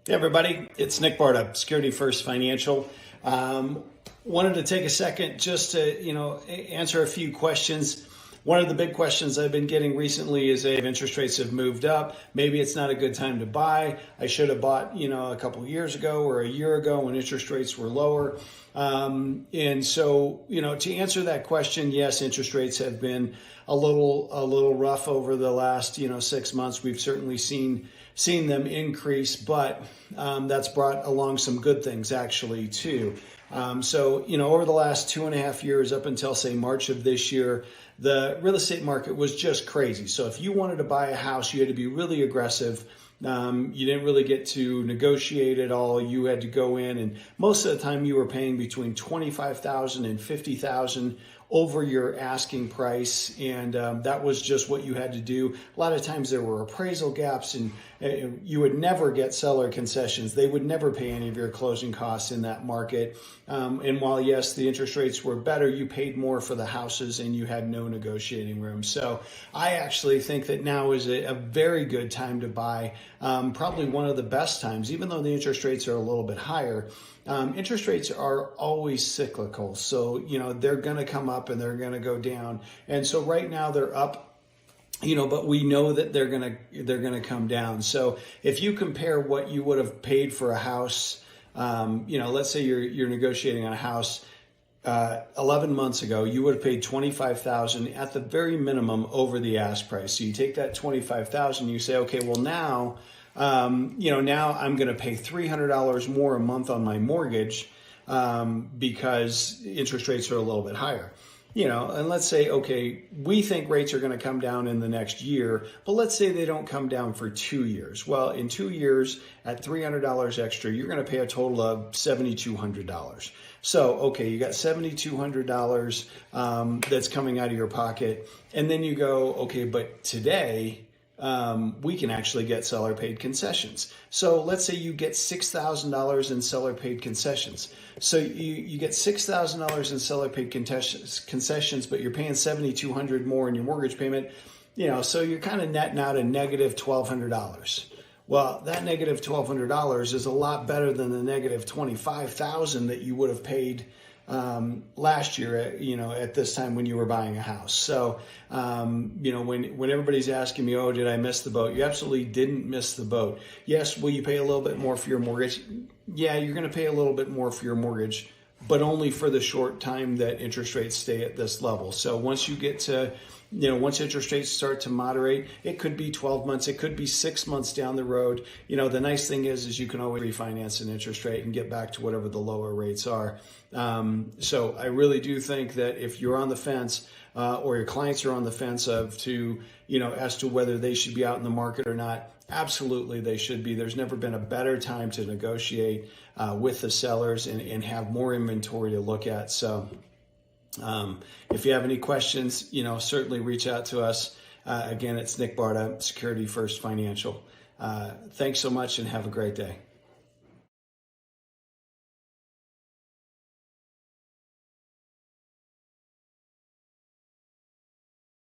Hey everybody, it's Nick Barta, Security First Financial. Wanted to take a second just to answer a few questions. One of the big questions I've been getting recently is if interest rates have moved up, maybe it's not a good time to buy. I should have bought a couple of years ago or a year ago when interest rates were lower. And so to answer that question, yes, interest rates have been a little rough over the last 6 months. We've certainly seen them increase, but that's brought along some good things actually too. So over the last 2.5 years up until say March of this year, the real estate market was just crazy. So if you wanted to buy a house, you had to be really aggressive. You didn't really get to negotiate at all. You had to go in, and most of the time you were paying between $25,000 and $50,000 over your asking price, and that was just what you had to do. A lot of times there were appraisal gaps, and you would never get seller concessions. They would never pay any of your closing costs in that market. And while yes, the interest rates were better, you paid more for the houses and you had no negotiating room. So I actually think that now is a very good time to buy, probably one of the best times, even though the interest rates are a little bit higher. Interest rates are always cyclical. So, they're going to come up and they're going to go down. And so right now they're up, but we know that they're going to come down. So if you compare what you would have paid for a house, let's say you're negotiating on a house 11 months ago, you would have paid $25,000 at the very minimum over the ask price. So you take that $25,000, you say, okay, well now I'm going to pay $300 more a month on my mortgage because interest rates are a little bit higher. And let's say, okay, we think rates are going to come down in the next year, but let's say they don't come down for 2 years. Well, in 2 years at $300 extra, you're going to pay a total of $7,200. So, okay, you got $7,200 that's coming out of your pocket. And then you go, okay, but today, we can actually get seller paid concessions. So let's say you get $6,000 in seller paid concessions. So you get $6,000 in seller paid concessions, but you're paying $7,200 more in your mortgage payment. So you're kind of netting out a negative $1,200. Well, that negative $1,200 is a lot better than the negative $25,000 that you would have paid last year, at this time when you were buying a house. So, when everybody's asking me, oh, did I miss the boat? You absolutely didn't miss the boat. Yes, will you pay a little bit more for your mortgage? Yeah, you're going to pay a little bit more for your mortgage, but only for the short time that interest rates stay at this level. So once you get to, once interest rates start to moderate, it could be 12 months, it could be 6 months down the road. The nice thing is you can always refinance an interest rate and get back to whatever the lower rates are. So I really do think that if you're on the fence, or your clients are on the fence as to whether they should be out in the market or not, absolutely they should be. There's never been a better time to negotiate with the sellers and have more inventory to look at. So if you have any questions, certainly reach out to us. Again, it's Nick Barta, Security First Financial. Thanks so much and have a great day.